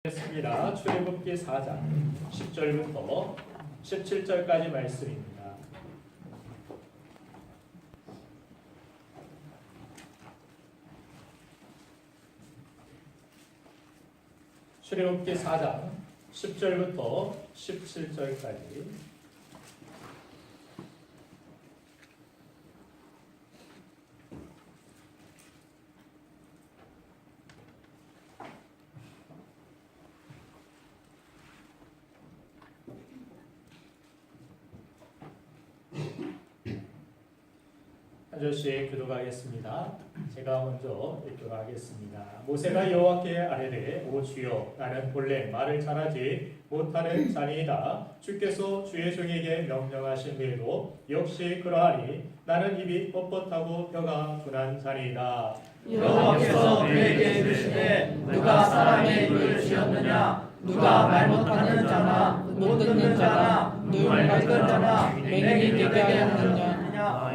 습니다. 출애굽기 4장 10절부터 17절까지 말씀입니다. 출애굽기 4장 10절부터 17절까지 한 절씩 교독하겠습니다. 제가 먼저 읽도록하겠습니다. 모세가 여호와께 아뢰되 오 주여 나는 본래 말을 잘하지 못하는 자니이다. 주께서 주의 종에게 명령하신 대로 역시 그러하니 나는 입이 뻣뻣하고 혀가 둔한 자니이다. 여호와께서 그에게 이르시되 누가 사람의 입을 지었느냐 누가 말 못하는 자나 못 듣는 자나 눈 맑은 자나 맹인이 되게 하느냐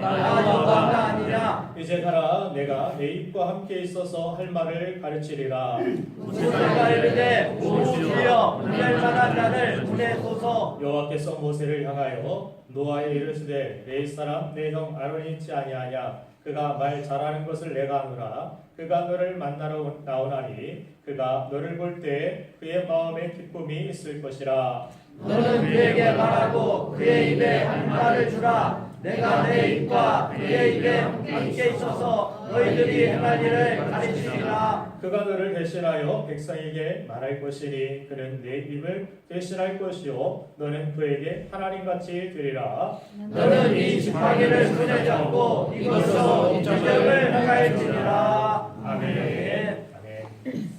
나 여호와가 아니냐. 이제 가라 내가 내 입과 함께 있어서 할 말을 가르치리라. 모세가 이르되 오 주여 보낼 만한 자를 보내소서. 여호와께서 모세를 향하여 노아에 이르시되 내 사람 내 형 아론이 있지 아니하냐. 그가 말 잘하는 것을 내가 아노라. 그가 너를 만나러 나오나니 그가 너를 볼 때 그의 마음에 기쁨이 있을 것이라. 너는 그에게 말하고 그의 입에 한 말을 주라. 내가 내 입과 그의 입에 함께 있어서 너희들이 행할 일을 가르치리라. 그가 너를 대신하여 백성에게 말할 것이니 그는 내 입을 대신할 것이요 너는 그에게 하나님같이 되리라. 너는 이 지팡이를 손에 잡고 이것으로 이적을 행할지니라. 아멘. 아멘.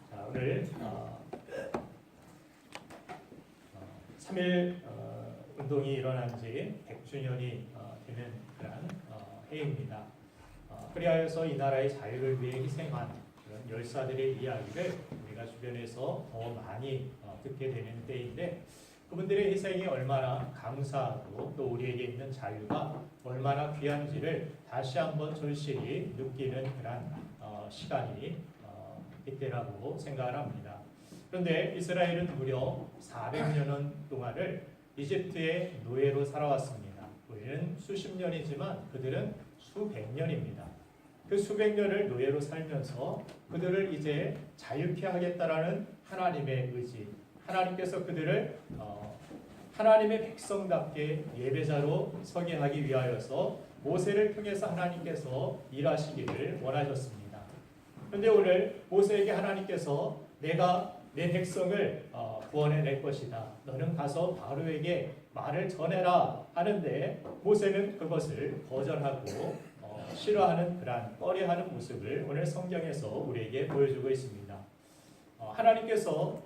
자, 오늘 3.1 운동이 일어난 지 100주년이 되는 그런 해입니다. 그리하여서 이 나라의 자유를 위해 희생한 그런 열사들의 이야기를 우리가 주변에서 더 많이 듣게 되는 때인데 그분들의 희생이 얼마나 감사하고 또 우리에게 있는 자유가 얼마나 귀한지를 다시 한번 절실히 느끼는 그런 시간이 이때라고 생각을 합니다. 그런데 이스라엘은 무려 400년 동안을 이집트의 노예로 살아왔습니다. 우리는 수십 년이지만 그들은 수백 년입니다. 그 수백 년을 노예로 살면서 그들을 이제 자유케 하겠다라는 하나님의 의지, 하나님께서 그들을 하나님의 백성답게 예배자로 서게 하기 위하여서 모세를 통해서 하나님께서 일하시기를 원하셨습니다. 그런데 오늘 모세에게 하나님께서 내가 내 백성을 구원해낼 것이다. 너는 가서 바로에게 말을 전해라 하는데 모세는 그것을 거절하고 싫어하는 그런 꺼려하는 모습을 오늘 성경에서 우리에게 보여주고 있습니다. 하나님께서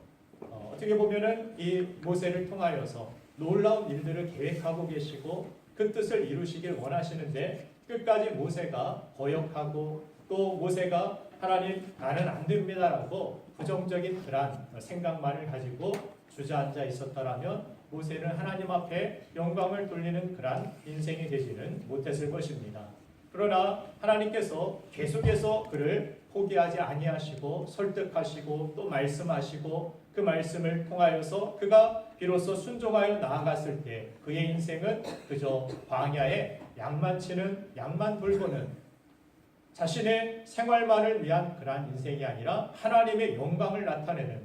어떻게 보면은 이 모세를 통하여서 놀라운 일들을 계획하고 계시고 그 뜻을 이루시길 원하시는데 끝까지 모세가 거역하고 또 모세가 하나님 나는 안 됩니다라고 부정적인 그런 생각만을 가지고 주저앉아 있었더라면 모세는 하나님 앞에 영광을 돌리는 그런 인생이 되지는 못했을 것입니다. 그러나 하나님께서 계속해서 그를 포기하지 아니하시고 설득하시고 또 말씀하시고 그 말씀을 통하여서 그가 비로소 순종하여 나아갔을 때 그의 인생은 그저 광야에 양만 치는 양만 돌보는 자신의 생활만을 위한 그러한 인생이 아니라 하나님의 영광을 나타내는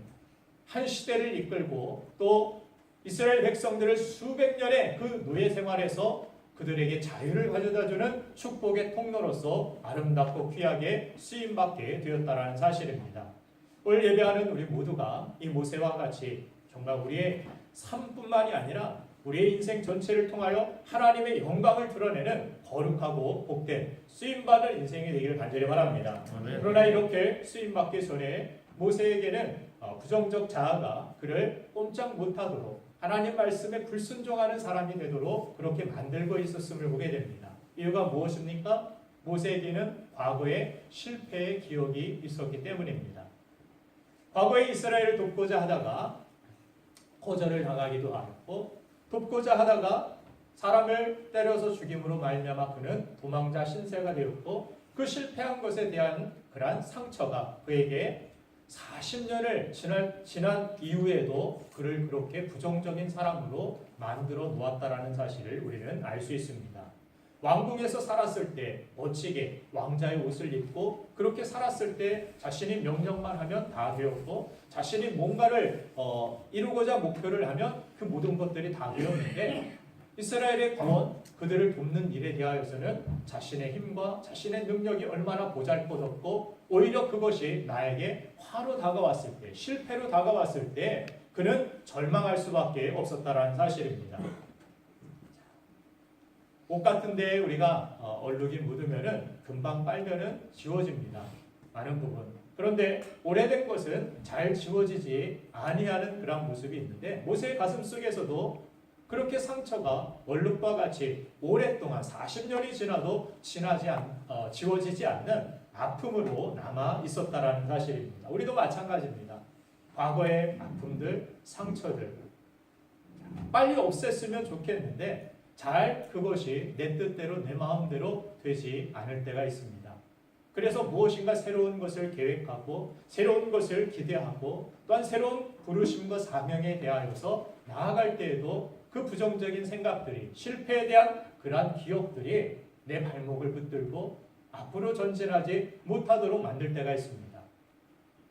한 시대를 이끌고 또 이스라엘 백성들을 수백 년의 그 노예 생활에서 그들에게 자유를 가져다주는 축복의 통로로서 아름답고 귀하게 쓰임받게 되었다는 사실입니다. 오늘 예배하는 우리 모두가 이 모세와 같이 정말 우리의 삶뿐만이 아니라 우리의 인생 전체를 통하여 하나님의 영광을 드러내는 거룩하고 복된 쓰임받을 인생이 되기를 간절히 바랍니다. 그러나 이렇게 쓰임받기 전에 모세에게는 부정적 자아가 그를 꼼짝 못하도록 하나님 말씀에 불순종하는 사람이 되도록 그렇게 만들고 있었음을 보게 됩니다. 이유가 무엇입니까? 모세에게는 과거의 실패의 기억이 있었기 때문입니다. 과거에 이스라엘을 돕고자 하다가 거절을 당하기도 하고 돕고자 하다가 사람을 때려서 죽임으로 말미암아 그는 도망자 신세가 되었고 그 실패한 것에 대한 그러한 상처가 그에게 40년을 지난 이후에도 그를 그렇게 부정적인 사람으로 만들어 놓았다라는 사실을 우리는 알 수 있습니다. 왕궁에서 살았을 때 멋지게 왕자의 옷을 입고 그렇게 살았을 때 자신이 명령만 하면 다 되었고 자신이 뭔가를 이루고자 목표를 하면 그 모든 것들이 다 되었는데 이스라엘의 구원, 그들을 돕는 일에 대하여서는 자신의 힘과 자신의 능력이 얼마나 보잘것없고 오히려 그것이 나에게 화로 다가왔을 때, 실패로 다가왔을 때 그는 절망할 수밖에 없었다라는 사실입니다. 옷 같은 데에 우리가 얼룩이 묻으면은 금방 빨면은 지워집니다. 많은 부분. 그런데 오래된 것은 잘 지워지지 아니하는 그런 모습이 있는데 모세의 가슴 속에서도 그렇게 상처가 얼룩과 같이 오랫동안 40년이 지나도 지워지지 않는 아픔으로 남아 있었다라는 사실입니다. 우리도 마찬가지입니다. 과거의 아픔들, 상처들 빨리 없앴으면 좋겠는데 잘 그것이 내 뜻대로 내 마음대로 되지 않을 때가 있습니다. 그래서 무엇인가 새로운 것을 계획하고 새로운 것을 기대하고 또한 새로운 부르심과 사명에 대하여서 나아갈 때에도 그 부정적인 생각들이 실패에 대한 그러한 기억들이 내 발목을 붙들고 앞으로 전진하지 못하도록 만들 때가 있습니다.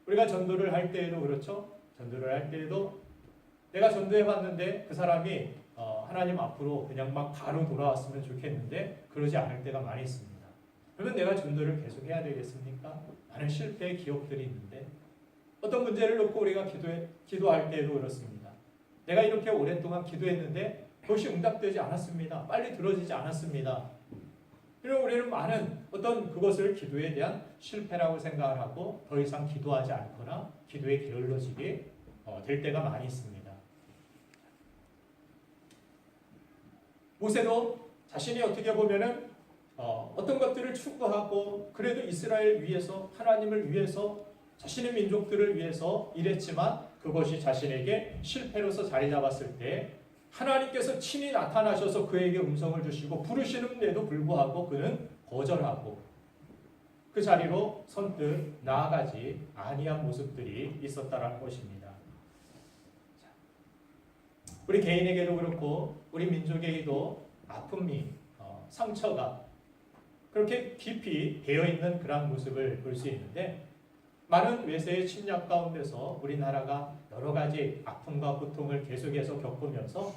우리가 전도를 할 때에도 그렇죠. 전도를 할 때에도 내가 전도해봤는데 그 사람이 하나님 앞으로 그냥 막 바로 돌아왔으면 좋겠는데 그러지 않을 때가 많이 있습니다. 그러면 내가 전도를 계속 해야 되겠습니까? 많은 실패의 기억들이 있는데 어떤 문제를 놓고 우리가 기도할 때에도 그렇습니다. 내가 이렇게 오랫동안 기도했는데 그것이 응답되지 않았습니다. 빨리 들어지지 않았습니다. 그리고 우리는 많은 어떤 그것을 기도에 대한 실패라고 생각을 하고 더 이상 기도하지 않거나 기도에 게을러지게 될 때가 많이 있습니다. 모세도 자신이 어떻게 보면은 어떤 것들을 추구하고 그래도 이스라엘 위해서 하나님을 위해서 자신의 민족들을 위해서 일했지만 그것이 자신에게 실패로서 자리 잡았을 때 하나님께서 친히 나타나셔서 그에게 음성을 주시고 부르시는데도 불구하고 그는 거절하고 그 자리로 선뜻 나아가지 아니한 모습들이 있었다라는 것입니다. 우리 개인에게도 그렇고 우리 민족에게도 아픔이 상처가 그렇게 깊이 배어있는 그런 모습을 볼 수 있는데 많은 외세의 침략 가운데서 우리나라가 여러 가지 아픔과 고통을 계속해서 겪으면서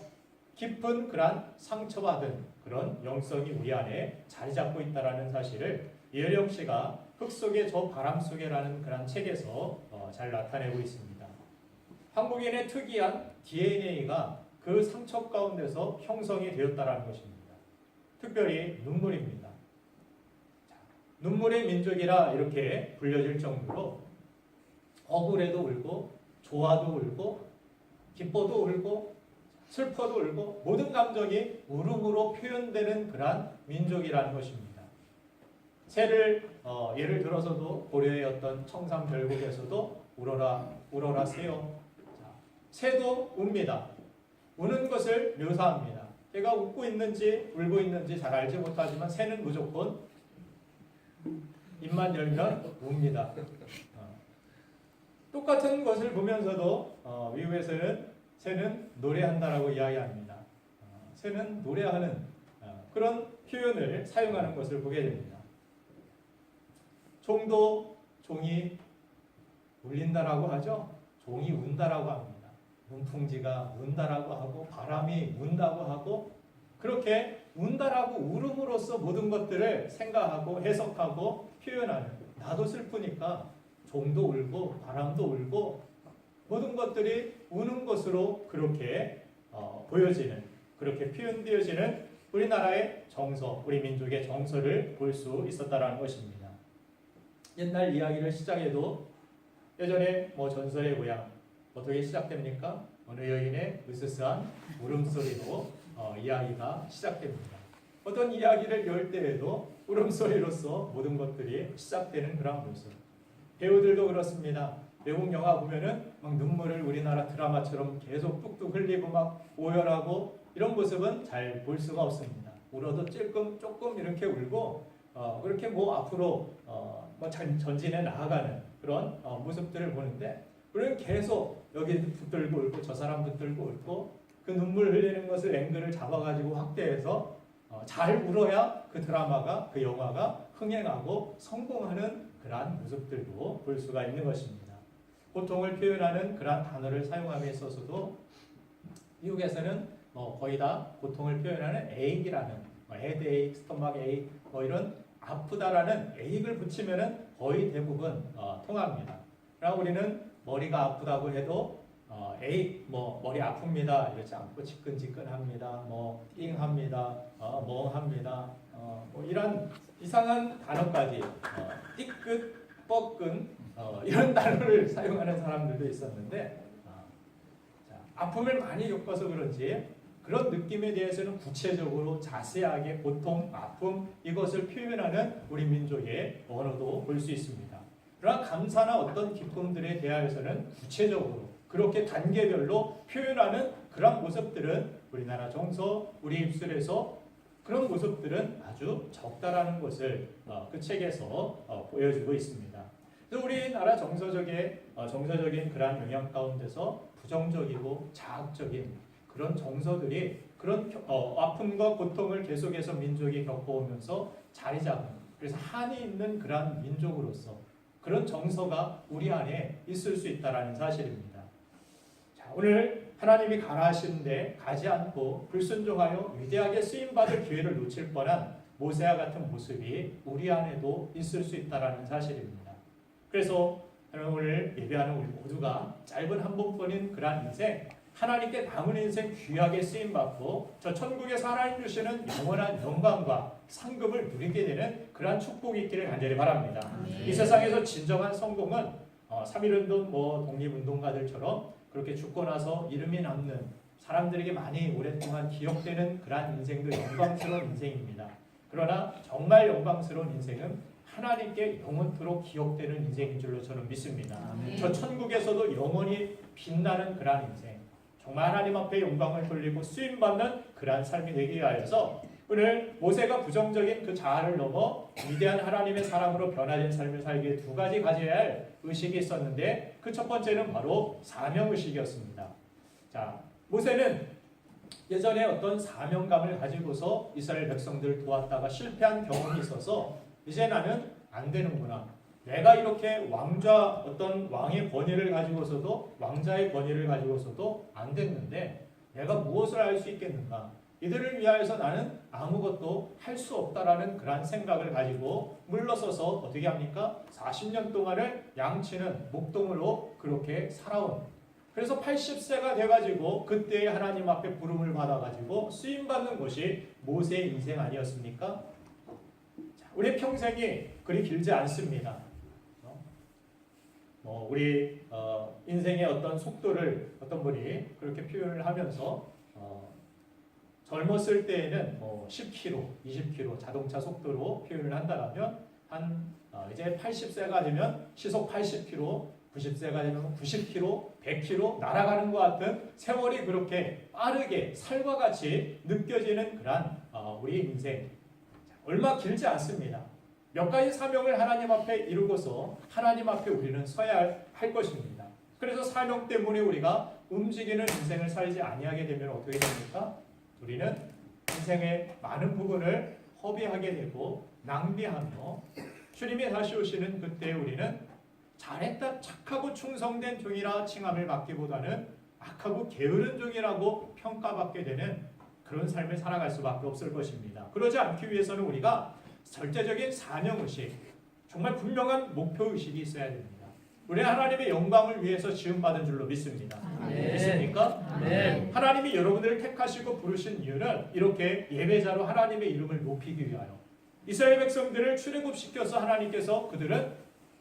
깊은 그런 상처받은 그런 영성이 우리 안에 자리 잡고 있다는 사실을 이혜령 씨가 흙 속에 저 바람 속에라는 그런 책에서 잘 나타내고 있습니다. 한국인의 특이한 DNA가 그 상처 가운데서 형성이 되었다는 것입니다. 특별히 눈물입니다. 눈물의 민족이라 이렇게 불려질 정도로 억울해도 울고 좋아도 울고 기뻐도 울고 슬퍼도 울고 모든 감정이 울음으로 표현되는 그러한 민족이라는 것입니다. 새를 예를 들어서도 고려의 어떤 청산별곡에서도 울어라 새요. 새도 웁니다. 우는 것을 묘사합니다. 걔가 웃고 있는지 울고 있는지 잘 알지 못하지만 새는 무조건 입만 열면 웁니다. 똑같은 것을 보면서도 미국에서는 새는 노래한다라고 이야기합니다. 새는 노래하는 그런 표현을 사용하는 것을 보게 됩니다. 종도 종이 울린다라고 하죠. 종이 운다라고 합니다. 문풍지가 운다라고 하고 바람이 운다고 하고 그렇게 운다라고 울음으로써 모든 것들을 생각하고 해석하고 표현하는 나도 슬프니까 종도 울고 바람도 울고 모든 것들이 우는 것으로 그렇게 보여지는 그렇게 표현되어지는 우리나라의 정서, 우리 민족의 정서를 볼 수 있었다라는 것입니다. 옛날 이야기를 시작해도 예전에 전설의 고향 어떻게 시작됩니까? 어느 여인의 으스스한 울음소리로 이야기가 시작됩니다. 어떤 이야기를 열 때에도 울음소리로서 모든 것들이 시작되는 그런 모습. 배우들도 그렇습니다. 외국 영화 보면은 막 눈물을 우리나라 드라마처럼 계속 뚝뚝 흘리고 막 오열하고 이런 모습은 잘 볼 수가 없습니다. 울어도 조금 이렇게 울고 그렇게 앞으로 전진해 나아가는 그런 모습들을 보는데 우리는 계속 여기 붙들고 울고 저 사람 붙들고 울고 그 눈물 흘리는 것을 앵글을 잡아가지고 확대해서 잘 울어야 그 드라마가 그 영화가 흥행하고 성공하는 그러한 모습들도 볼 수가 있는 것입니다. 고통을 표현하는 그러한 단어를 사용함에 있어서도 미국에서는 거의 다 고통을 표현하는 에익이라는 헤드에익, 스토막 에익 이런 아프다라는 에익을 붙이면은 거의 대부분 통합니다. 그러나 우리는 머리가 아프다고 해도 에익 머리 아픕니다 이렇지 않고 지끈지끈합니다, 띵합니다, 멍합니다, 이런 이상한 단어까지 띠끗, 뻐끈 이런 단어를 사용하는 사람들도 있었는데 아픔을 많이 겪어서 그런지 그런 느낌에 대해서는 구체적으로 자세하게 고통, 아픔 이것을 표현하는 우리 민족의 언어도 볼 수 있습니다. 그러나 감사나 어떤 기쁨들에 대하여서는 구체적으로 그렇게 단계별로 표현하는 그런 모습들은 우리나라 정서, 우리 입술에서 그런 모습들은 아주 적다라는 것을 그 책에서 보여주고 있습니다. 그래서 우리나라 정서적인 그러한 영향 가운데서 부정적이고 자학적인 그런 정서들이 그런 아픔과 고통을 계속해서 민족이 겪어오면서 자리 잡는, 그래서 한이 있는 그러한 민족으로서 그런 정서가 우리 안에 있을 수 있다는 사실입니다. 자, 오늘 하나님이 가라 하시는데 가지 않고 불순종하여 위대하게 쓰임받을 기회를 놓칠 뻔한 모세와 같은 모습이 우리 안에도 있을 수 있다는 사실입니다. 그래서 오늘 예배하는 우리 모두가 짧은 한 번뿐인 그러한 인생, 하나님께 남은 인생 귀하게 쓰임받고 저 천국에서 하나님 주시는 영원한 영광과 상급을 누리게 되는 그러한 축복이 있기를 간절히 바랍니다. 이 세상에서 진정한 성공은 3.1운동 독립운동가들처럼 그렇게 죽고 나서 이름이 남는 사람들에게 많이 오랫동안 기억되는 그러한 인생도 영광스러운 인생입니다. 그러나 정말 영광스러운 인생은 하나님께 영원토록 기억되는 인생인 줄로 저는 믿습니다. 저 천국에서도 영원히 빛나는 그러한 인생, 정말 하나님 앞에 영광을 돌리고 쓰임받는 그러한 삶이 되기 위하여서 오늘 모세가 부정적인 그 자아를 넘어 위대한 하나님의 사랑으로 변화된 삶을 살기 위해 두 가지 가져야 할 의식이 있었는데 그 첫 번째는 바로 사명의식이었습니다. 자, 모세는 예전에 어떤 사명감을 가지고서 이스라엘 백성들을 도왔다가 실패한 경험이 있어서 이제 나는 안 되는구나. 내가 이렇게 어떤 왕의 권위를 가지고서도 왕자의 권위를 가지고서도 안 됐는데 내가 무엇을 할 수 있겠는가? 이들을 위하여서 나는 아무것도 할 수 없다라는 그런 생각을 가지고 물러서서 어떻게 합니까? 40년 동안을 양치는 목동으로 그렇게 살아온. 그래서 80세가 돼가지고 그때 하나님 앞에 부름을 받아가지고 쓰임받는 것이 모세의 인생 아니었습니까? 우리 평생이 그리 길지 않습니다. 우리 인생의 어떤 속도를 어떤 분이 그렇게 표현을 하면서 젊었을 때에는 10km, 20km 자동차 속도로 표현을 한다면 이제 80세가 되면 시속 80km, 90세가 되면 90km, 100km 날아가는 것 같은 세월이 그렇게 빠르게 살과 같이 느껴지는 그런 우리 인생. 얼마 길지 않습니다. 몇 가지 사명을 하나님 앞에 이루고서 하나님 앞에 우리는 서야 할 것입니다. 그래서 사명 때문에 우리가 움직이는 인생을 살지 아니하게 되면 어떻게 됩니까? 우리는 인생의 많은 부분을 허비하게 되고 낭비하며 주님이 다시 오시는 그때 우리는 잘했다, 착하고 충성된 종이라 칭함을 받기보다는 악하고 게으른 종이라고 평가받게 되는 그런 삶을 살아갈 수밖에 없을 것입니다. 그러지 않기 위해서는 우리가 절대적인 사명의식, 정말 분명한 목표의식이 있어야 됩니다. 우리는 하나님의 영광을 위해서 지음받은 줄로 믿습니다. 믿습니까? 하나님이 여러분들을 택하시고 부르신 이유는 이렇게 예배자로 하나님의 이름을 높이기 위하여 이스라엘 백성들을 출애굽시켜서 하나님께서 그들은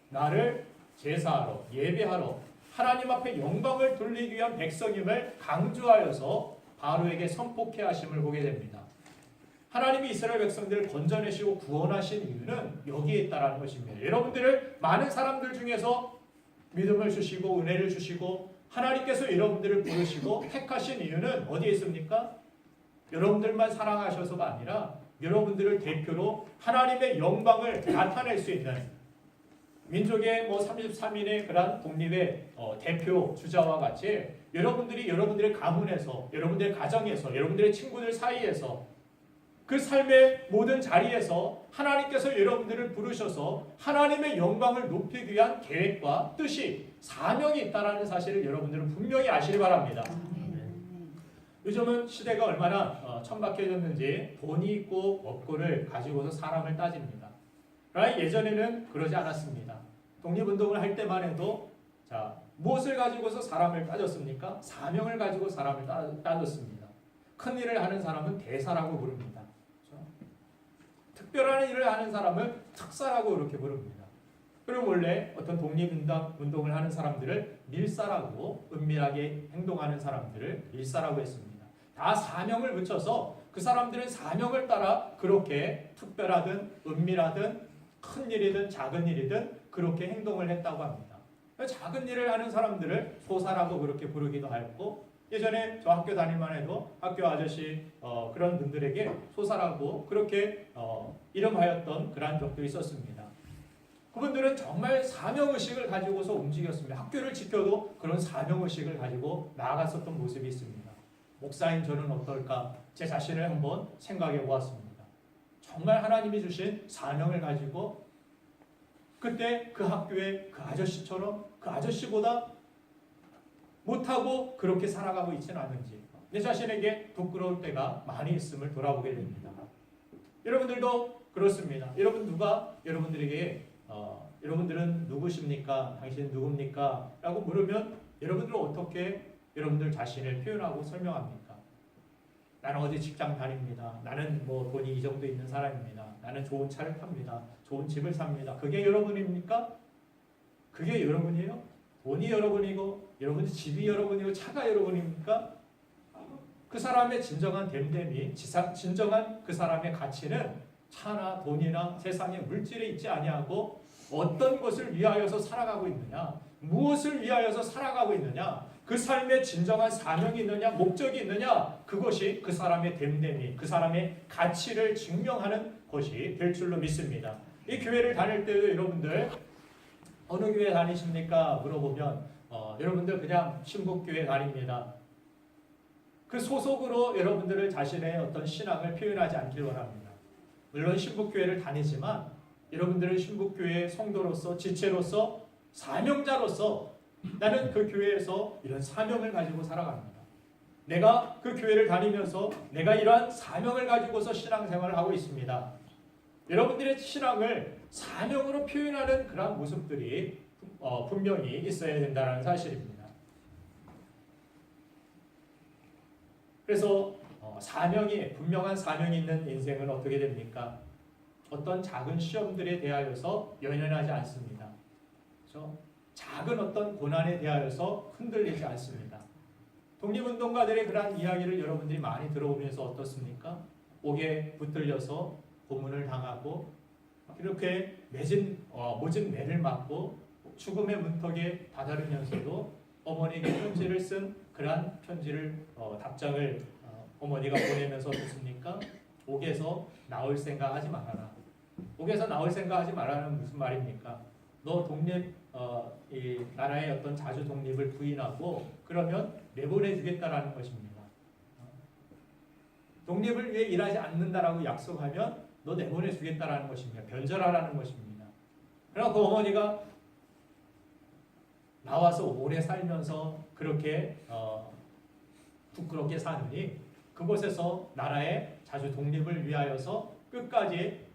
나를 제사하러 예배하러 하나님 앞에 영광을 돌리기 위한 백성임을 강조하여서 바로에게 선포케 하심을 보게 됩니다. 하나님이 이스라엘 백성들을 건져내시고 구원하신 이유는 여기에 있다는 것입니다. 여러분들을 많은 사람들 중에서 믿음을 주시고 은혜를 주시고 하나님께서 여러분들을 부르시고 택하신 이유는 어디에 있습니까? 여러분들만 사랑하셔서가 아니라 여러분들을 대표로 하나님의 영광을 나타낼 수 있는 민족의 뭐 33인의 그런 독립의 대표 주자와 같이 여러분들이 여러분들의 가문에서, 여러분들의 가정에서, 여러분들의 친구들 사이에서 그 삶의 모든 자리에서 하나님께서 여러분들을 부르셔서 하나님의 영광을 높이기 위한 계획과 뜻이, 사명이 있다는 사실을 여러분들은 분명히 아시기 바랍니다. 요즘은 시대가 얼마나 천박해졌는지 돈이 있고 없고를 가지고서 사람을 따집니다. 그러나 예전에는 그러지 않았습니다. 독립운동을 할 때만 해도 자, 무엇을 가지고서 사람을 따졌습니까? 사명을 가지고 사람을 따졌습니다. 큰 일을 하는 사람은 대사라고 부릅니다. 그렇죠? 특별한 일을 하는 사람을 특사라고 이렇게 부릅니다. 그리고 원래 어떤 독립운동을 하는 사람들을 밀사라고, 은밀하게 행동하는 사람들을 밀사라고 했습니다. 다 사명을 붙여서 그 사람들은 사명을 따라 그렇게 특별하든 은밀하든 큰 일이든 작은 일이든 그렇게 행동을 했다고 합니다. 작은 일을 하는 사람들을 소사라고 그렇게 부르기도 하였고, 예전에 저 학교 다닐만 해도 학교 아저씨 그런 분들에게 소사라고 그렇게 이름하였던 그러한 적도 있었습니다. 그분들은 정말 사명의식을 가지고서 움직였습니다. 학교를 지켜도 그런 사명의식을 가지고 나아갔었던 모습이 있습니다. 목사인 저는 어떨까? 제 자신을 한번 생각해 보았습니다. 정말 하나님이 주신 사명을 가지고 그때 그 학교의 그 아저씨처럼 그 아저씨보다 못하고 그렇게 살아가고 있지는 않은지 내 자신에게 부끄러울 때가 많이 있음을 돌아보게 됩니다. 여러분들도 그렇습니다. 여러분 누가 여러분들에게 여러분들은 누구십니까? 당신은 누굽니까? 라고 물으면 여러분들은 어떻게 여러분들 자신을 표현하고 설명합니까? 나는 어디 직장 다닙니다. 나는 뭐 돈이 이 정도 있는 사람입니다. 나는 좋은 차를 탑니다. 좋은 집을 삽니다. 그게 여러분입니까? 그게 여러분이에요? 돈이 여러분이고 여러분의 집이 여러분이고 차가 여러분입니까? 그 사람의 진정한 됨됨이, 진정한 그 사람의 가치는 차나 돈이나 세상의 물질에 있지 아니하고 어떤 것을 위하여서 살아가고 있느냐, 무엇을 위하여서 살아가고 있느냐, 그 삶에 진정한 사명이 있느냐, 목적이 있느냐, 그것이 그 사람의 됨됨이, 그 사람의 가치를 증명하는 것이 될 줄로 믿습니다. 이 교회를 다닐 때도 여러분들 어느 교회 다니십니까? 물어보면 여러분들 그냥 신북교회 다닙니다. 그 소속으로 여러분들을 자신의 어떤 신앙을 표현하지 않길 원합니다. 물론 신북교회를 다니지만 여러분들은 신북교회의 성도로서, 지체로서, 사명자로서 나는 그 교회에서 이런 사명을 가지고 살아갑니다. 내가 그 교회를 다니면서 내가 이러한 사명을 가지고서 신앙생활을 하고 있습니다. 여러분들의 신앙을 사명으로 표현하는 그런 모습들이 분명히 있어야 된다는 사실입니다. 그래서 분명한 사명이 있는 인생은 어떻게 됩니까? 어떤 작은 시험들에 대하여서 연연하지 않습니다. 그렇죠? 작은 어떤 고난에 대하여서 흔들리지 않습니다. 독립운동가들의 그러한 이야기를 여러분들이 많이 들어오면서 어떻습니까? 옥에 붙들려서 고문을 당하고 이렇게 모진 매를 맞고 죽음의 문턱에 다다르면서도 어머니에게 편지를 쓴 그러한 답장을 어머니가 보내면서 어떻습니까? 옥에서 나올 생각하지 말아라. 옥에서 나올 생각하지 말라는 무슨 말입니까? 너 이 나라의 어떤 자주 독립을 부인하고 그러면 내보내주겠다라는 것입니다. 독립을 위해 일하지 않는다라고 약속하면 너 내보내주겠다라는 것입니다. 변절하라는 것입니다. 그러나 그 어머니가 나와서 오래 살면서 그렇게 부끄럽게 사느니 그곳에서 나라의 자주 독립을 위하여서 끝까지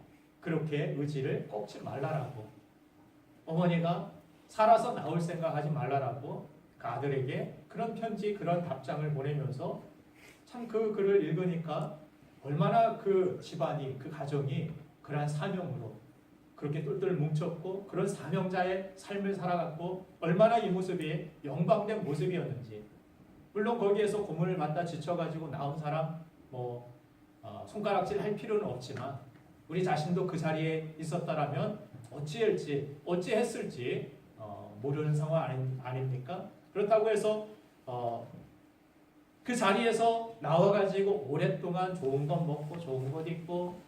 그렇게 의지를 꺾지 말라라고, 어머니가 살아서 나올 생각하지 말라라고 그 아들에게 그런 편지, 그런 답장을 보내면서 참 그 글을 읽으니까 얼마나 그 집안이, 그 가정이 그러한 사명으로 그렇게 똘똘 뭉쳤고 그런 사명자의 삶을 살아갔고 얼마나 이 모습이 영광된 모습이었는지. 물론 거기에서 고문을 받다 지쳐가지고 나온 사람 손가락질 할 필요는 없지만 우리 자신도 그 자리에 있었다라면 어찌했을지 모르는 상황 아닙니까? 그렇다고 해서 그 자리에서 나와가지고 오랫동안 좋은 것 먹고 좋은 것 입고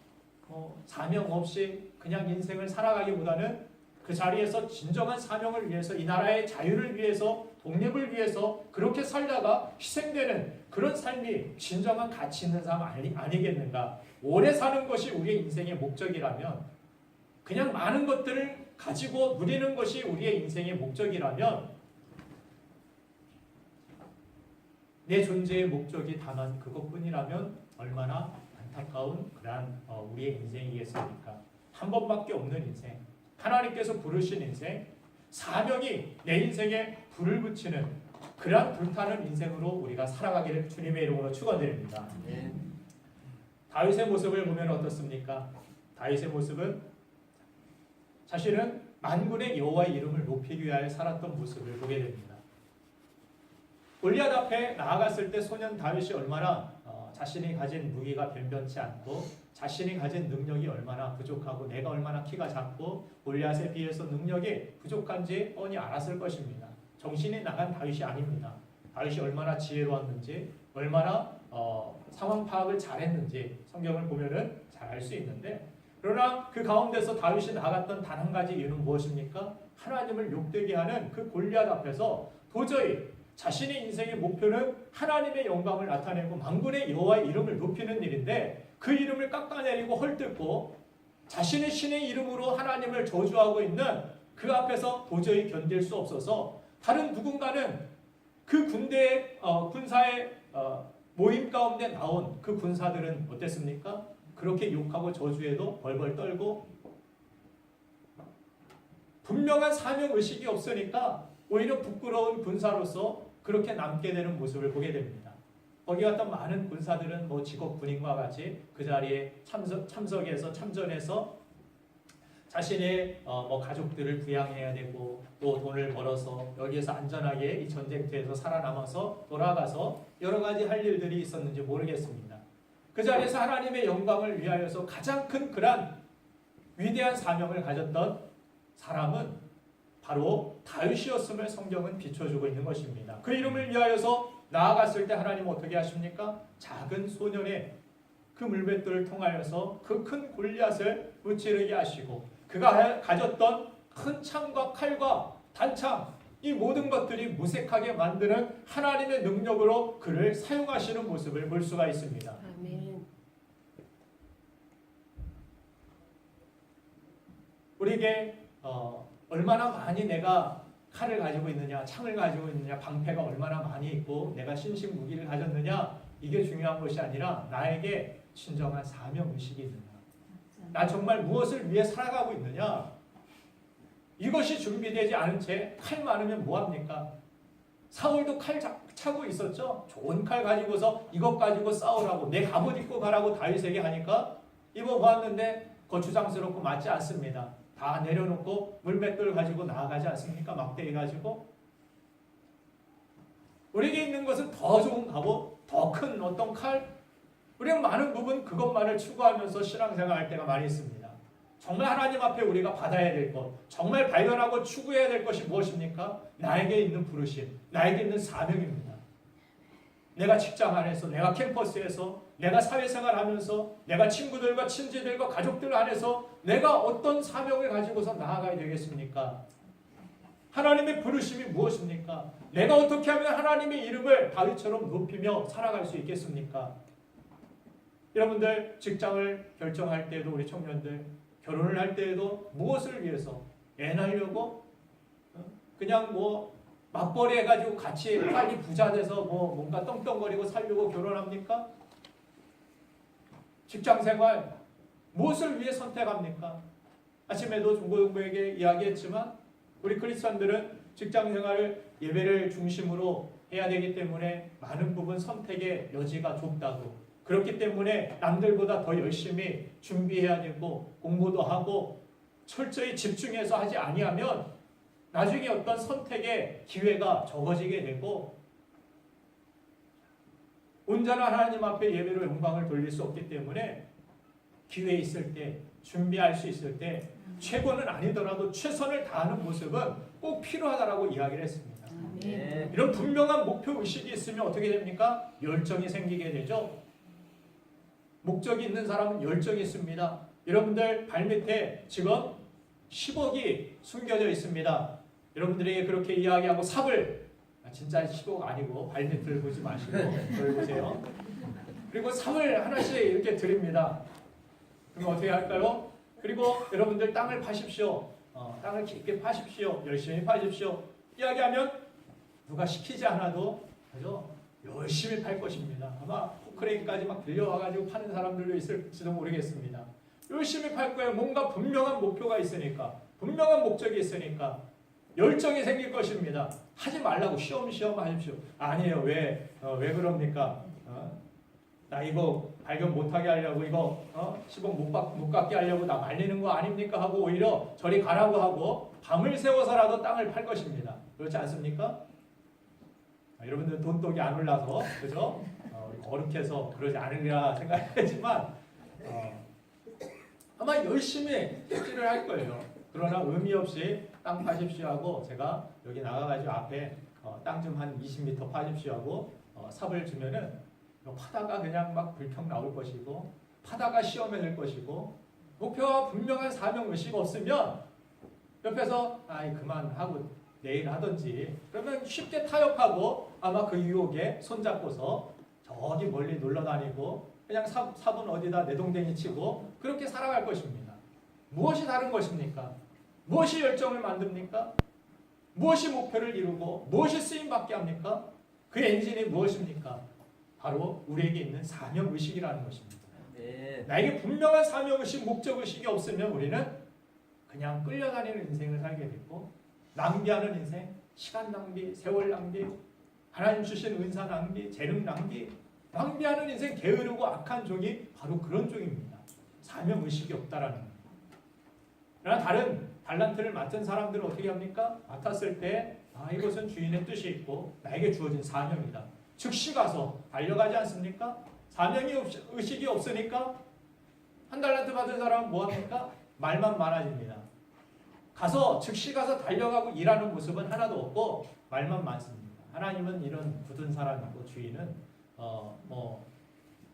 사명 없이 그냥 인생을 살아가기보다는 그 자리에서 진정한 사명을 위해서 이 나라의 자유를 위해서 독립을 위해서 그렇게 살다가 희생되는 그런 삶이 진정한 가치 있는 삶 아니겠는가? 오래 사는 것이 우리의 인생의 목적이라면 그냥 많은 것들을 가지고 누리는 것이 우리의 인생의 목적이라면 내 존재의 목적이 다만 그것뿐이라면 얼마나 안타까운 그러한 우리의 인생이겠습니까? 한 번밖에 없는 인생, 하나님께서 부르신 인생, 사명이 내 인생에 불을 붙이는 그러한 불타는 인생으로 우리가 살아가기를 주님의 이름으로 축원드립니다. 다윗의 모습을 보면 어떻습니까? 다윗의 모습은 사실은 만군의 여호와의 이름을 높이기 위하여 살았던 모습을 보게 됩니다. 골리앗 앞에 나아갔을 때 소년 다윗이 얼마나 자신이 가진 무기가 변변치 않고 자신이 가진 능력이 얼마나 부족하고 내가 얼마나 키가 작고 골리앗에 비해서 능력이 부족한지 뻔히 알았을 것입니다. 정신이 나간 다윗이 아닙니다. 다윗이 얼마나 지혜로웠는지 얼마나 상황 파악을 잘했는지 성경을 보면은 잘 알 수 있는데 그러나 그 가운데서 다윗이 나갔던 단 한 가지 이유는 무엇입니까? 하나님을 욕되게 하는 그 골리앗 앞에서 도저히 자신의 인생의 목표는 하나님의 영광을 나타내고 만군의 여호와의 이름을 높이는 일인데 그 이름을 깎아내리고 헐뜯고 자신의 신의 이름으로 하나님을 저주하고 있는 그 앞에서 도저히 견딜 수 없어서 다른 누군가는 그 군대의 군사의 모임 가운데 나온 그 군사들은 어땠습니까? 그렇게 욕하고 저주해도 벌벌 떨고 분명한 사명의식이 없으니까 오히려 부끄러운 군사로서 그렇게 남게 되는 모습을 보게 됩니다. 거기 갔던 많은 군사들은 뭐 직업 군인과 같이 그 자리에 참전해서 자신의 뭐 가족들을 부양해야 되고 또 돈을 벌어서 여기에서 안전하게 이 전쟁터에서 살아남아서 돌아가서 여러 가지 할 일들이 있었는지 모르겠습니다. 그 자리에서 하나님의 영광을 위하여서 가장 큰 그런 위대한 사명을 가졌던 사람은 바로 다윗이었음을 성경은 비춰주고 있는 것입니다. 그 이름을 위하여서 나아갔을 때 하나님은 어떻게 하십니까? 작은 소년의 그 물맷돌을 통하여서 그 큰 골리앗을 무찌르게 하시고 그가 가졌던 큰 창과 칼과 단창 이 모든 것들이 무색하게 만드는 하나님의 능력으로 그를 사용하시는 모습을 볼 수가 있습니다. 아멘. 우리에게 얼마나 많이 내가 칼을 가지고 있느냐, 창을 가지고 있느냐, 방패가 얼마나 많이 있고 내가 신식 무기를 가졌느냐 이게 중요한 것이 아니라 나에게 진정한 사명의식이 있느냐, 나 정말 무엇을 위해 살아가고 있느냐 이것이 준비되지 않은 채 칼 많으면 뭐합니까? 사울도 칼 차고 있었죠. 좋은 칼 가지고서 이것 가지고 싸우라고 내 갑옷 입고 가라고 다윗에게 하니까 입어보았는데 거추장스럽고 맞지 않습니다. 다 내려놓고 물맷돌 가지고 나아가지 않습니까? 막대기 가지고. 우리에게 있는 것은 더 좋은 갑옷, 더 큰 어떤 칼. 우리는 많은 부분 그것만을 추구하면서 신앙생활할 때가 많이 있습니다. 정말 하나님 앞에 우리가 받아야 될 것, 정말 발견하고 추구해야 될 것이 무엇입니까? 나에게 있는 부르심, 나에게 있는 사명입니다. 내가 직장 안에서, 내가 캠퍼스에서, 내가 사회생활하면서, 내가 친구들과 친지들과 가족들 안에서 내가 어떤 사명을 가지고서 나아가야 되겠습니까? 하나님의 부르심이 무엇입니까? 내가 어떻게 하면 하나님의 이름을 다윗처럼 높이며 살아갈 수 있겠습니까? 여러분들 직장을 결정할 때에도 우리 청년들 결혼을 할 때에도 무엇을 위해서 애 낳으려고 그냥 뭐 맞벌이 해가지고 같이 빨리 부자 돼서 뭐 뭔가 떵떵거리고 살려고 결혼합니까? 직장생활 무엇을 위해 선택합니까? 아침에도 중고등부에게 이야기했지만 우리 크리스천들은 직장생활을 예배를 중심으로 해야 되기 때문에 많은 부분 선택의 여지가 좁다고, 그렇기 때문에 남들보다 더 열심히 준비해야 되고 공부도 하고 철저히 집중해서 하지 아니하면 나중에 어떤 선택의 기회가 적어지게 되고 온전한 하나님 앞에 예배로 영광을 돌릴 수 없기 때문에 기회 있을 때, 준비할 수 있을 때 최고는 아니더라도 최선을 다하는 모습은 꼭 필요하다라고 이야기를 했습니다. 네. 이런 분명한 목표의식이 있으면 어떻게 됩니까? 열정이 생기게 되죠. 목적이 있는 사람은 열정이 있습니다. 여러분들 발밑에 지금 10억이 숨겨져 있습니다. 여러분들이 그렇게 이야기하고 삽을 진짜 10억 아니고 발밑을 보지 마시고 저를 보세요. 그리고 삽을 하나씩 이렇게 드립니다. 그럼 어떻게 할까요? 그리고 여러분들 땅을 파십시오. 땅을 깊게 파십시오. 열심히 파십시오. 이야기하면 누가 시키지 않아도 그죠? 열심히 팔 것입니다. 아마 포크레인까지 막 들려와가지고 파는 사람들도 있을지도 모르겠습니다. 열심히 팔 거예요. 뭔가 분명한 목표가 있으니까, 분명한 목적이 있으니까 열정이 생길 것입니다. 하지 말라고 쉬엄쉬엄 하십시오. 아니에요. 왜 그럽니까? 나 이거 발견 못하게 하려고 이거 10억 못 갖게 하려고 나 말리는 거 아닙니까? 하고 오히려 저리 가라고 하고 밤을 새워서라도 땅을 팔 것입니다. 그렇지 않습니까? 여러분들 돈독이 안 올라서 그죠? 우리 거룩해서 그러지 않으리라 생각하지만 아마 열심히 택지를 할 거예요. 그러나 의미 없이 땅 파십시오 하고 제가 여기 나가가지고 앞에 땅 좀 한 20m 파십시오 하고 삽을 주면은 파다가 그냥 막 불평 나올 것이고 파다가 시험해낼 것이고 목표와 분명한 사명 의식 없으면 옆에서 아이 그만하고 내일 하든지 그러면 쉽게 타협하고 아마 그 유혹에 손잡고서 저기 멀리 놀러 다니고 그냥 삽은 어디다 내동댕이 치고 그렇게 살아갈 것입니다. 무엇이 다른 것입니까? 무엇이 열정을 만듭니까? 무엇이 목표를 이루고 무엇이 쓰임받게 합니까? 그 엔진이 무엇입니까? 바로 우리에게 있는 사명의식이라는 것입니다. 네. 나에게 분명한 사명의식, 목적의식이 없으면 우리는 그냥 끌려다니는 인생을 살게 되고 낭비하는 인생, 시간 낭비, 세월 낭비, 하나님 주신 은사 낭비, 재능 낭비, 낭비하는 인생, 게으르고 악한 종이 바로 그런 종입니다. 사명의식이 없다라는 겁니다. 그러나 다른 달란트를 맡은 사람들은 어떻게 합니까? 맡았을 때 이것은 주인의 뜻이 있고 나에게 주어진 사명이다. 즉시 가서 달려가지 않습니까? 사명이 의식이 없으니까 한 달란트 받은 사람은 뭐합니까? 말만 많아집니다. 즉시 가서 달려가고 일하는 모습은 하나도 없고 말만 많습니다. 하나님은 이런 굳은 사람이고 주인은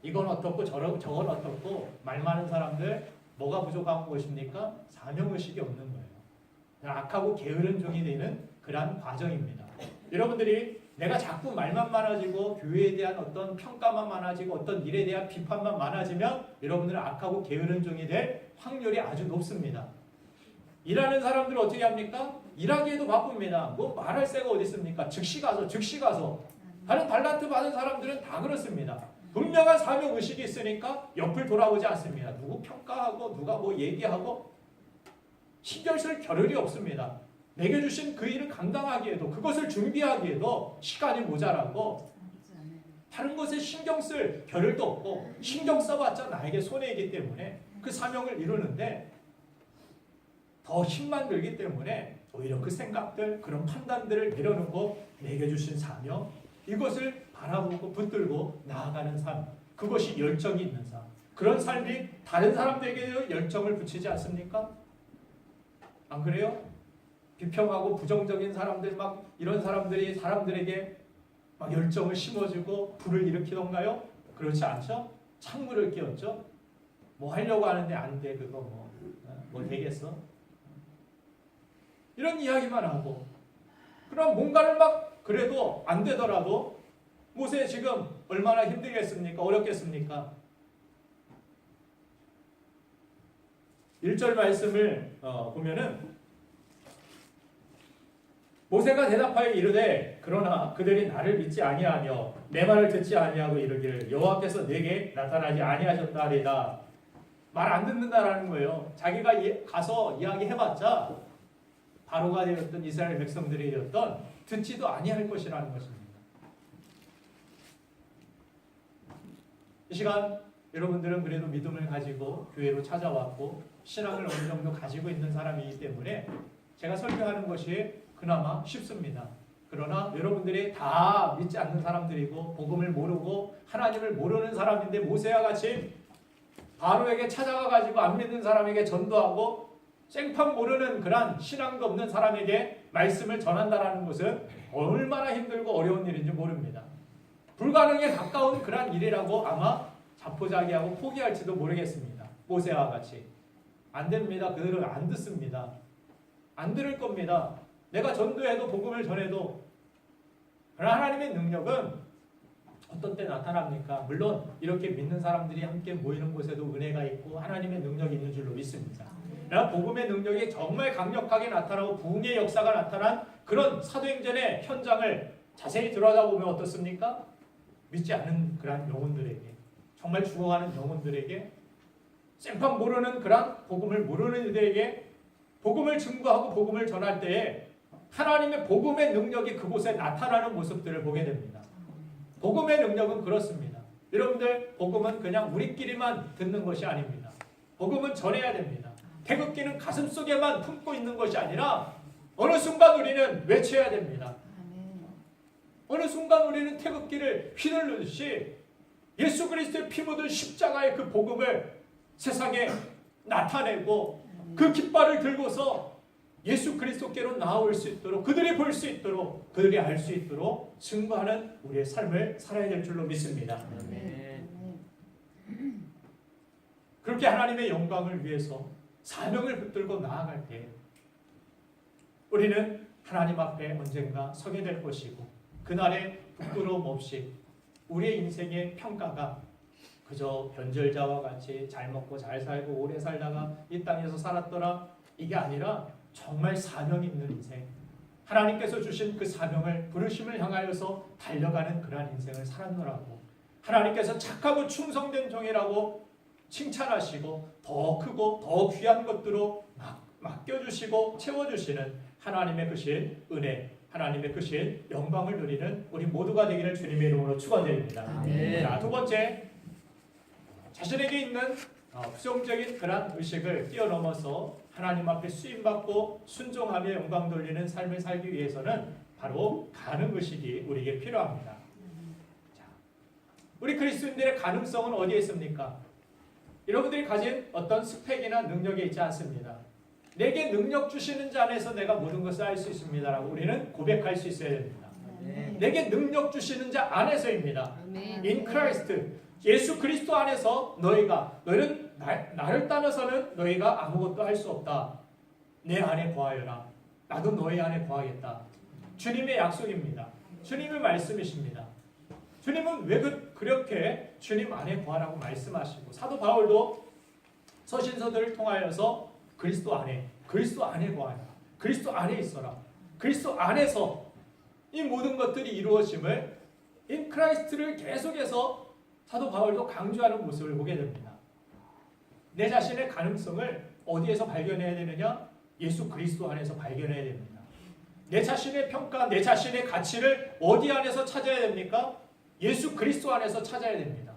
이건 어떻고 저건 어떻고 말 많은 사람들 뭐가 부족한 것입니까? 사명의식이 없는 거예요. 악하고 게으른 종이 되는 그러한 과정입니다. 여러분들이 내가 자꾸 말만 많아지고 교회에 대한 어떤 평가만 많아지고 어떤 일에 대한 비판만 많아지면 여러분들은 악하고 게으른 종이 될 확률이 아주 높습니다. 일하는 사람들은 어떻게 합니까? 일하기에도 바쁩니다. 뭐 말할 새가 어디 있습니까? 즉시 가서. 다른 달란트 받은 사람들은 다 그렇습니다. 분명한 사명의식이 있으니까 옆을 돌아보지 않습니다. 누구 평가하고 누가 뭐 얘기하고 신경 쓸 겨를이 없습니다. 내게 주신 그 일을 감당하기에도 그것을 준비하기에도 시간이 모자라고 다른 것에 신경 쓸 겨를도 없고 신경 써봤자 나에게 손해이기 때문에 그 사명을 이루는데 더 힘만 들기 때문에 오히려 그 생각들 그런 판단들을 내려놓고 내게 주신 사명 이것을 바라보고 붙들고 나아가는 삶 그것이 열정이 있는 삶 그런 삶이 다른 사람들에게도 열정을 붙이지 않습니까? 안 그래요? 비평하고 부정적인 사람들 막 이런 사람들이 사람들에게 막 열정을 심어주고 불을 일으키던가요? 그렇지 않죠? 찬물을 끼얹죠? 뭐 하려고 하는데 안 돼 그거 뭐 되겠어? 이런 이야기만 하고 그럼 뭔가를 막 그래도 안 되더라도 모세 지금 얼마나 힘들겠습니까? 어렵겠습니까? 1절 말씀을 보면은 모세가 대답하여 이르되 그러나 그들이 나를 믿지 아니하며 내 말을 듣지 아니하고 이르기를 여호와께서 내게 나타나지 아니하셨다 하리다. 말 안 듣는다라는 거예요. 자기가 가서 이야기해봤자 바로가 되었던 이스라엘 백성들이 되었던 듣지도 아니할 것이라는 것입니다. 이 시간 여러분들은 그래도 믿음을 가지고 교회로 찾아왔고 신앙을 어느 정도 가지고 있는 사람이기 때문에 제가 설교하는 것이 그나마 쉽습니다. 그러나 여러분들이 다 믿지 않는 사람들이고 복음을 모르고 하나님을 모르는 사람인데 모세와 같이 바로에게 찾아가 가지고 안 믿는 사람에게 전도하고 생판 모르는 그런 신앙도 없는 사람에게 말씀을 전한다라는 것은 얼마나 힘들고 어려운 일인지 모릅니다. 불가능에 가까운 그런 일이라고 아마 자포자기하고 포기할지도 모르겠습니다. 모세와 같이 안 됩니다. 그들은 안 듣습니다. 안 들을 겁니다. 내가 전도해도 복음을 전해도. 그러나 하나님의 능력은 어떤 때 나타납니까? 물론 이렇게 믿는 사람들이 함께 모이는 곳에도 은혜가 있고 하나님의 능력이 있는 줄로 믿습니다. 그러나 복음의 능력이 정말 강력하게 나타나고 부흥의 역사가 나타난 그런 사도행전의 현장을 자세히 들여다보면 어떻습니까? 믿지 않는 그런 영혼들에게, 정말 죽어가는 영혼들에게, 생판 모르는 그런 복음을 모르는 이들에게 복음을 증거하고 복음을 전할 때에 하나님의 복음의 능력이 그곳에 나타나는 모습들을 보게 됩니다. 복음의 능력은 그렇습니다. 여러분들, 복음은 그냥 우리끼리만 듣는 것이 아닙니다. 복음은 전해야 됩니다. 태극기는 가슴속에만 품고 있는 것이 아니라 어느 순간 우리는 외쳐야 됩니다. 어느 순간 우리는 태극기를 휘둘르듯이 예수 그리스도의 피 묻은 십자가의 그 복음을 세상에 나타내고 그 깃발을 들고서 예수 그리스도께로 나아올 수 있도록, 그들이 볼 수 있도록, 그들이 알 수 있도록 증거하는 우리의 삶을 살아야 될 줄로 믿습니다. 그렇게 하나님의 영광을 위해서 사명을 붙들고 나아갈 때 우리는 하나님 앞에 언젠가 서게 될 것이고, 그날에 부끄러움 없이 우리의 인생의 평가가 그저 변절자와 같이 잘 먹고 잘 살고 오래 살다가 이 땅에서 살았더라, 이게 아니라 정말 사명 있는 인생, 하나님께서 주신 그 사명을, 부르심을 향하여서 달려가는 그러한 인생을 살았노라고, 하나님께서 착하고 충성된 종이라고 칭찬하시고 더 크고 더 귀한 것들로 맡겨주시고 채워주시는 하나님의 크신 은혜, 하나님의 크신 영광을 누리는 우리 모두가 되기를 주님의 이름으로 축원드립니다. 자, 두 번째, 자신에게 있는 부정적인 그런 의식을 뛰어넘어서 하나님 앞에 쓰임받고 순종하며 영광 돌리는 삶을 살기 위해서는 바로 가능 의식이 우리에게 필요합니다. 자, 우리 그리스도인들의 가능성은 어디에 있습니까? 여러분들이 가진 어떤 스펙이나 능력이 있지 않습니다. 내게 능력 주시는 자 안에서 내가 모든 것을 할 수 있습니다라고 우리는 고백할 수 있어야 됩니다. 내게 능력 주시는 자 안에서입니다. In Christ, 예수 그리스도 안에서 너희는 나를 따라서는 너희가 아무것도 할 수 없다. 내 안에 거하여라. 나도 너희 안에 거하겠다. 주님의 약속입니다. 주님의 말씀이십니다. 주님은 왜 그렇게 주님 안에 거하라고 말씀하시고, 사도 바울도 서신서들을 통하여서 그리스도 안에 거하라. 그리스도 안에 있어라. 그리스도 안에서 이 모든 것들이 이루어짐을, in Christ를 계속해서 사도 바울도 강조하는 모습을 보게 됩니다. 내 자신의 가능성을 어디에서 발견해야 되느냐? 예수 그리스도 안에서 발견해야 됩니다. 내 자신의 평가, 내 자신의 가치를 어디 안에서 찾아야 됩니까? 예수 그리스도 안에서 찾아야 됩니다.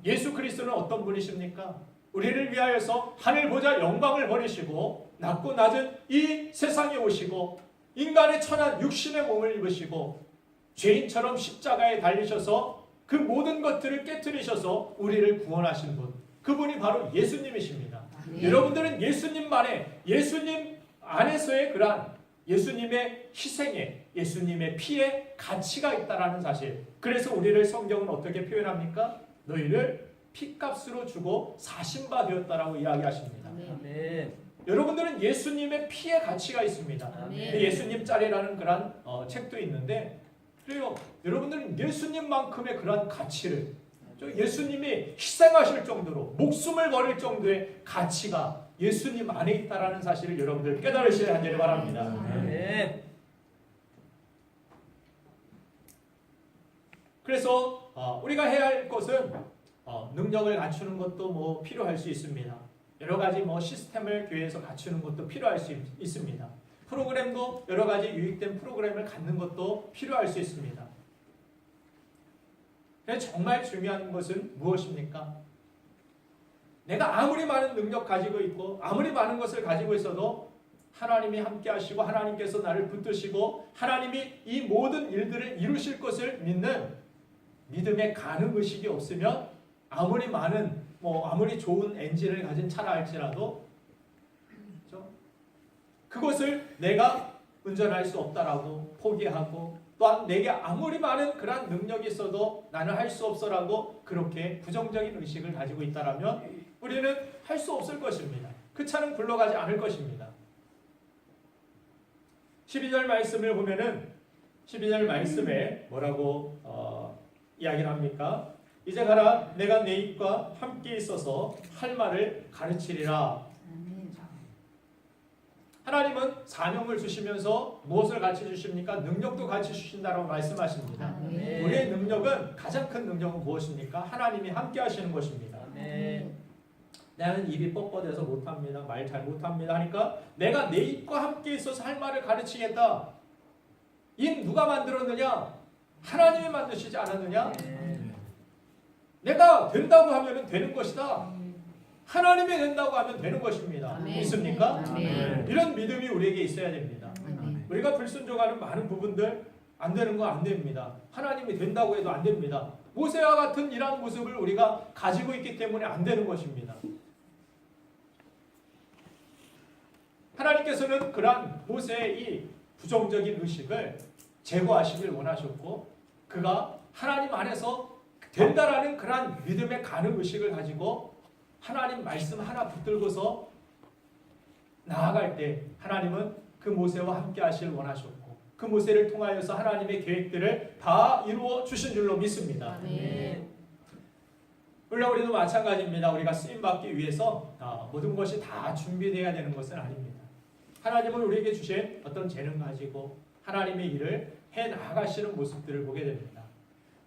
예수 그리스도는 어떤 분이십니까? 우리를 위하여서 하늘 보좌 영광을 버리시고 낮고 낮은 이 세상에 오시고 인간의 천한 육신의 몸을 입으시고 죄인처럼 십자가에 달리셔서 그 모든 것들을 깨뜨리셔서 우리를 구원하신 분, 그분이 바로 예수님이십니다. 여러분들은 예수님만의, 예수님 안에서의 그러한 예수님의 희생에, 예수님의 피에 가치가 있다라는 사실. 그래서 우리를 성경은 어떻게 표현합니까? 너희를 피값으로 주고 사신 바 되었다라고 이야기하십니다. 여러분들은 예수님의 피에 가치가 있습니다. 예수님 짤이라는 그런 책도 있는데, 그래요. 여러분들은 예수님만큼의 그런 가치를, 예수님이 희생하실 정도로 목숨을 버릴 정도의 가치가 예수님 안에 있다라는 사실을 여러분들 깨달으셔야 하기를 바랍니다. 그래서 우리가 해야 할 것은 능력을 갖추는 것도 필요할 수 있습니다. 여러 가지 시스템을 교회에서 갖추는 것도 필요할 수 있습니다. 프로그램도 여러 가지 유익된 프로그램을 갖는 것도 필요할 수 있습니다. 그래서 정말 중요한 것은 무엇입니까? 내가 아무리 많은 능력 가지고 있고 아무리 많은 것을 가지고 있어도 하나님이 함께 하시고 하나님께서 나를 붙드시고 하나님이 이 모든 일들을 이루실 것을 믿는 믿음의 가능 의식이 없으면 아무리 많은 아무리 좋은 엔진을 가진 차라 할지라도 그것을 내가 운전할 수 없다라고 포기하고, 또한 내게 아무리 많은 그런 능력이 있어도 나는 할 수 없어라고 그렇게 부정적인 의식을 가지고 있다라면 우리는 할 수 없을 것입니다. 그 차는 굴러가지 않을 것입니다. 12절 말씀을 보면은 12절 말씀에 뭐라고 이야기를 합니까? 이제 가라 내가 내 입과 함께 있어서 할 말을 가르치리라. 하나님은 사명을 주시면서 무엇을 가르쳐 주십니까? 능력도 가르쳐 주신다라고 말씀하십니다. 우리의 능력은 가장 큰 능력은 무엇입니까? 하나님이 함께 하시는 것입니다. 나는 입이 뻣뻣해서 못합니다. 말 잘 못합니다. 하니까 내가 내 입과 함께 있어서 할 말을 가르치겠다. 입 누가 만들었느냐? 하나님이 만드시지 않았느냐? 내가 된다고 하면 되는 것이다. 하나님이 된다고 하면 되는 것입니다. 믿습니까? 이런 믿음이 우리에게 있어야 됩니다. 우리가 불순종하는 많은 부분들 안 되는 거 안 됩니다. 하나님이 된다고 해도 안 됩니다. 모세와 같은 이러한 모습을 우리가 가지고 있기 때문에 안 되는 것입니다. 하나님께서는 그러한 모세의 이 부정적인 의식을 제거하시길 원하셨고 그가 하나님 안에서 된다라는 그러한 믿음의 가는 의식을 가지고 하나님 말씀 하나 붙들고서 나아갈 때 하나님은 그 모세와 함께 하실 원하셨고 그 모세를 통하여서 하나님의 계획들을 다 이루어 주신 줄로 믿습니다. 물론 우리도 마찬가지입니다. 우리가 쓰임받기 위해서 모든 것이 다 준비되어야 되는 것은 아닙니다. 하나님은 우리에게 주신 어떤 재능 가지고 하나님의 일을 해 나가시는 모습들을 보게 됩니다.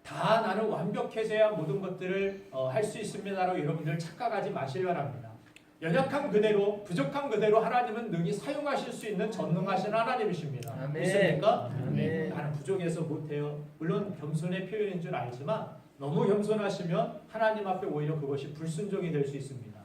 다 나는 완벽해져야 모든 것들을 할 수 있습니다라고 여러분들 착각하지 마시기 바랍니다. 연약한 그대로 부족한 그대로 하나님은 능히 사용하실 수 있는 전능하신 하나님이십니다. 믿습니까? 나는 부족해서 못해요. 물론 겸손의 표현인 줄 알지만 너무 겸손하시면 하나님 앞에 오히려 그것이 불순종이 될 수 있습니다.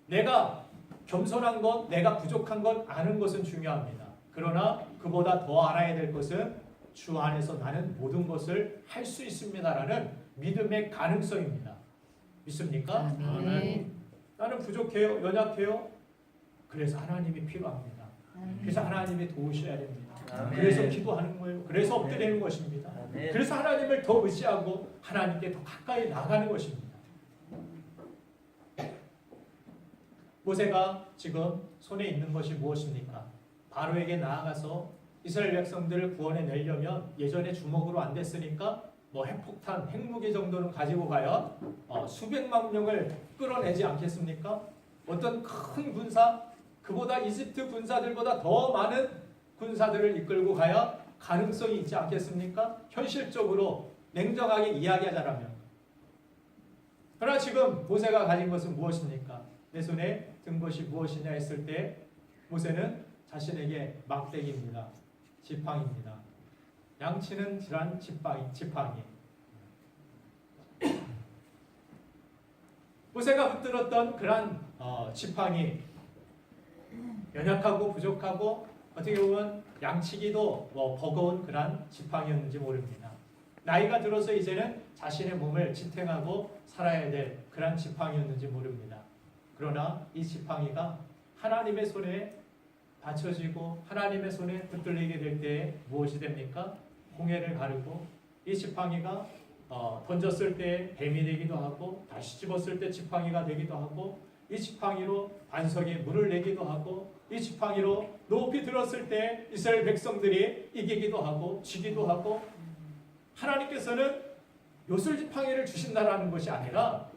내가 겸손한 것, 내가 부족한 것 아는 것은 중요합니다. 그러나 그보다 더 알아야 될 것은 주 안에서 나는 모든 것을 할 수 있습니다라는 믿음의 가능성입니다. 믿습니까? 나는 부족해요, 연약해요. 그래서 하나님이 필요합니다. 그래서 하나님이 도우셔야 됩니다. 그래서 기도하는 거예요. 그래서 엎드리는 것입니다. 그래서 하나님을 더 의지하고 하나님께 더 가까이 나가는 것입니다. 모세가 지금 손에 있는 것이 무엇입니까? 바로에게 나아가서 이스라엘 백성들을 구원해 내려면 예전에 주먹으로 안 됐으니까 뭐 핵폭탄, 핵무기 정도는 가지고 가야 수백만 명을 끌어내지 않겠습니까? 어떤 큰 군사, 그보다 이집트 군사들보다 더 많은 군사들을 이끌고 가야 가능성이 있지 않겠습니까? 현실적으로 냉정하게 이야기하자면. 그러나 지금 모세가 가진 것은 무엇입니까? 내 손에 든 것이 무엇이냐 했을 때 모세는 자신에게 막대기입니다. 지팡이입니다. 양치는 질한 지팡이. 모세가 붙들었던 그러한 지팡이, 연약하고 부족하고 어떻게 보면 양치기도 버거운 그러한 지팡이였는지 모릅니다. 나이가 들어서 이제는 자신의 몸을 지탱하고 살아야 될 그러한 지팡이였는지 모릅니다. 그러나 이 지팡이가 하나님의 손에 받쳐지고 하나님의 손에 붙들리게 될 때 무엇이 됩니까? 홍해를 가르고 이 지팡이가 던졌을 때 뱀이 되기도 하고 다시 집었을 때 지팡이가 되기도 하고 이 지팡이로 반석에 물을 내기도 하고 이 지팡이로 높이 들었을 때 이스라엘 백성들이 이기기도 하고 지기도 하고 하나님께서는 요술 지팡이를 주신다라는 것이 아니라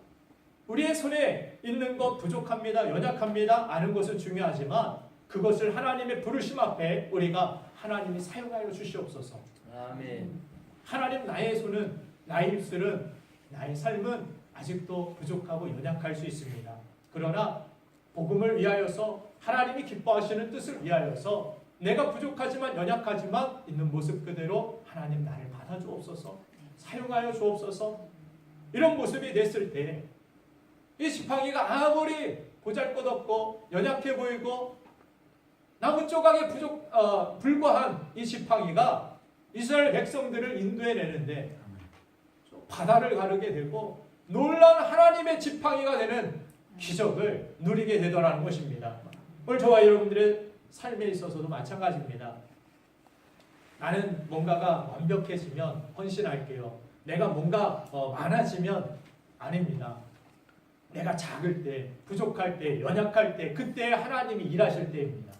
우리의 손에 있는 것 부족합니다. 연약합니다. 아는 것은 중요하지만 그것을 하나님의 부르심 앞에 우리가 하나님이 사용하여 주시옵소서. 아멘. 하나님 나의 손은 나의 입술은 나의 삶은 아직도 부족하고 연약할 수 있습니다. 그러나 복음을 위하여서 하나님이 기뻐하시는 뜻을 위하여서 내가 부족하지만 연약하지만 있는 모습 그대로 하나님 나를 받아주옵소서. 사용하여 주옵소서. 이런 모습이 됐을 때 이 지팡이가 아무리 보잘것없고 연약해 보이고 나무 조각에 불과한 이 지팡이가 이스라엘 백성들을 인도해내는데 바다를 가르게 되고 놀라운 하나님의 지팡이가 되는 기적을 누리게 되더라는 것입니다. 오늘 저와 여러분들의 삶에 있어서도 마찬가지입니다. 나는 뭔가가 완벽해지면 헌신할게요. 내가 뭔가 많아지면 아닙니다. 내가 작을 때, 부족할 때, 연약할 때, 그때 하나님이 일하실 때입니다.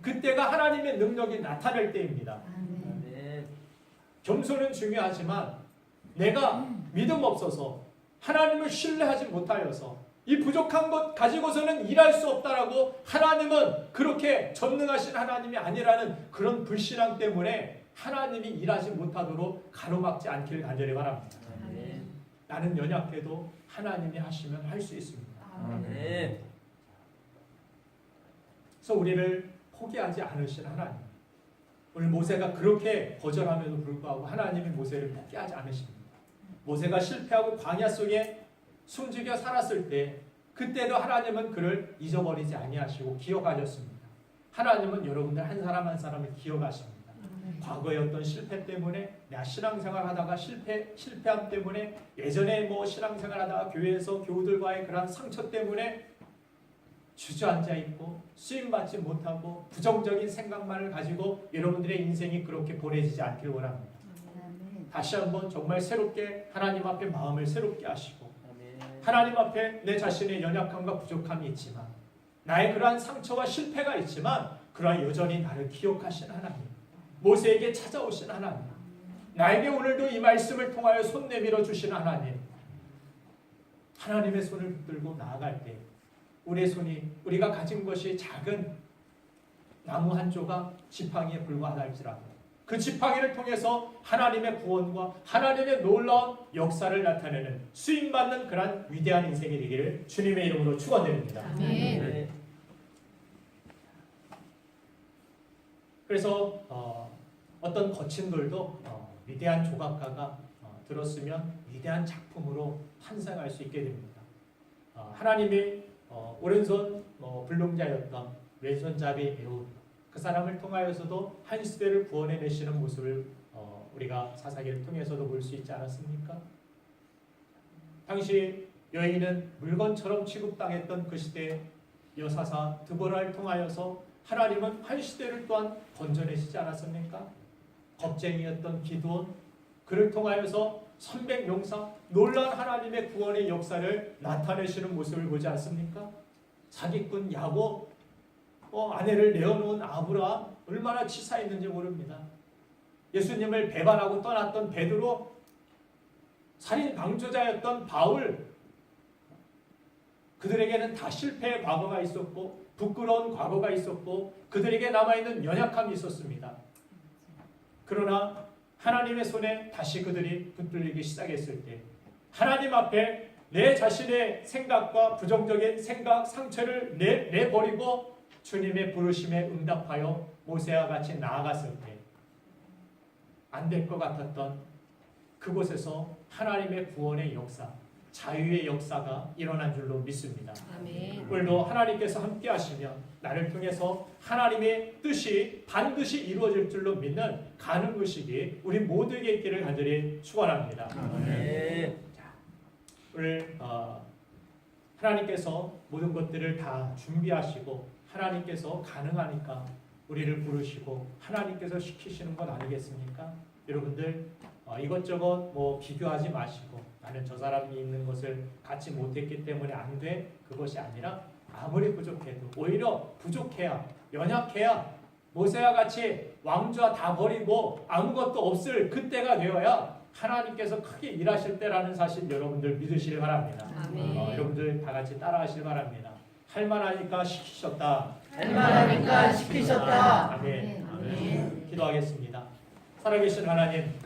그때가 하나님의 능력이 나타날 때입니다. 아멘. 겸손은 중요하지만 내가 믿음 없어서 하나님을 신뢰하지 못하여서 이 부족한 것 가지고서는 일할 수 없다라고 하나님은 그렇게 전능하신 하나님이 아니라는 그런 불신앙 때문에 하나님이 일하지 못하도록 가로막지 않기를 간절히 바랍니다. 아멘. 나는 연약해도 하나님이 하시면 할 수 있습니다. 아멘. 그래서 우리를 포기하지 않으신 하나님. 오늘 모세가 그렇게 거절함에도 불구하고 하나님이 모세를 포기하지 않으십니다. 모세가 실패하고 광야 속에 숨죽여 살았을 때 그때도 하나님은 그를 잊어버리지 아니하시고 기억하셨습니다. 하나님은 여러분들 한 사람 한 사람을 기억하십니다. 과거의 어떤 실패 때문에 내가 신앙생활 하다가 실패함 때문에 예전에 뭐 신앙생활 하다가 교회에서 교우들과의 그런 상처 때문에 주저앉아 있고 쓰임받지 못하고 부정적인 생각만을 가지고 여러분들의 인생이 그렇게 보내지지 않길 원합니다. 다시 한번 정말 새롭게 하나님 앞에 마음을 새롭게 하시고 하나님 앞에 내 자신의 연약함과 부족함이 있지만 나의 그러한 상처와 실패가 있지만 그러한 여전히 나를 기억하신 하나님, 모세에게 찾아오신 하나님, 나에게 오늘도 이 말씀을 통하여 손 내밀어 주신 하나님, 하나님의 손을 붙들고 나아갈 때 우리의 손이 우리가 가진 것이 작은 나무 한 조각 지팡이에 불과하다 할지라도 그 지팡이를 통해서 하나님의 구원과 하나님의 놀라운 역사를 나타내는 수임받는 그런 위대한 인생이 되기를 주님의 이름으로 축원드립니다. 아멘. 그래서 어떤 거친 돌도 위대한 조각가가 들었으면 위대한 작품으로 탄생할 수 있게 됩니다. 하나님이 오른손 불능자였던 왼손잡이 에훗 그 사람을 통하여서도 한 시대를 구원해내시는 모습을 우리가 사사기를 통해서도 볼 수 있지 않았습니까? 당시 여인은 물건처럼 취급당했던 그 시대의 여사사 드보라를 통하여서 하나님은 한 시대를 또한 건져내시지 않았습니까? 겁쟁이였던 기드온 그를 통하여서 선백용사 놀라운 하나님의 구원의 역사를 나타내시는 모습을 보지 않습니까? 사기꾼 야곱 아내를 내어놓은 아브라함 얼마나 치사했는지 모릅니다. 예수님을 배반하고 떠났던 베드로, 살인 방조자였던 바울, 그들에게는 다 실패의 과거가 있었고 부끄러운 과거가 있었고 그들에게 남아있는 연약함이 있었습니다. 그러나 하나님의 손에 다시 그들이 붙들리기 시작했을 때 하나님 앞에 내 자신의 생각과 부정적인 생각, 상처를 내버리고 주님의 부르심에 응답하여 모세와 같이 나아갔을 때 안 될 것 같았던 그곳에서 하나님의 구원의 역사, 자유의 역사가 일어난 줄로 믿습니다. 아멘. 오늘도 하나님께서 함께 하시며 나를 통해서 하나님의 뜻이 반드시 이루어질 줄로 믿는 가는 의식이 우리 모두에게 있기를 간절히 축원합니다. 아멘. 오늘 하나님께서 모든 것들을 다 준비하시고 하나님께서 가능하니까 우리를 부르시고 하나님께서 시키시는 것 아니겠습니까? 여러분들 이것저것 비교하지 마시고 나는 저 사람이 있는 것을 갖지 못했기 때문에 안 돼. 그것이 아니라 아무리 부족해도 오히려 부족해야 연약해야 모세와 같이 왕좌 다 버리고 아무것도 없을 그때가 되어야 하나님께서 크게 일하실 때라는 사실 여러분들 믿으시길 바랍니다. 아멘. 여러분들 다 같이 따라하시길 바랍니다. 할만하니까 시키셨다. 할만하니까 시키셨다. 아멘. 아멘. 기도하겠습니다. 살아계신 하나님,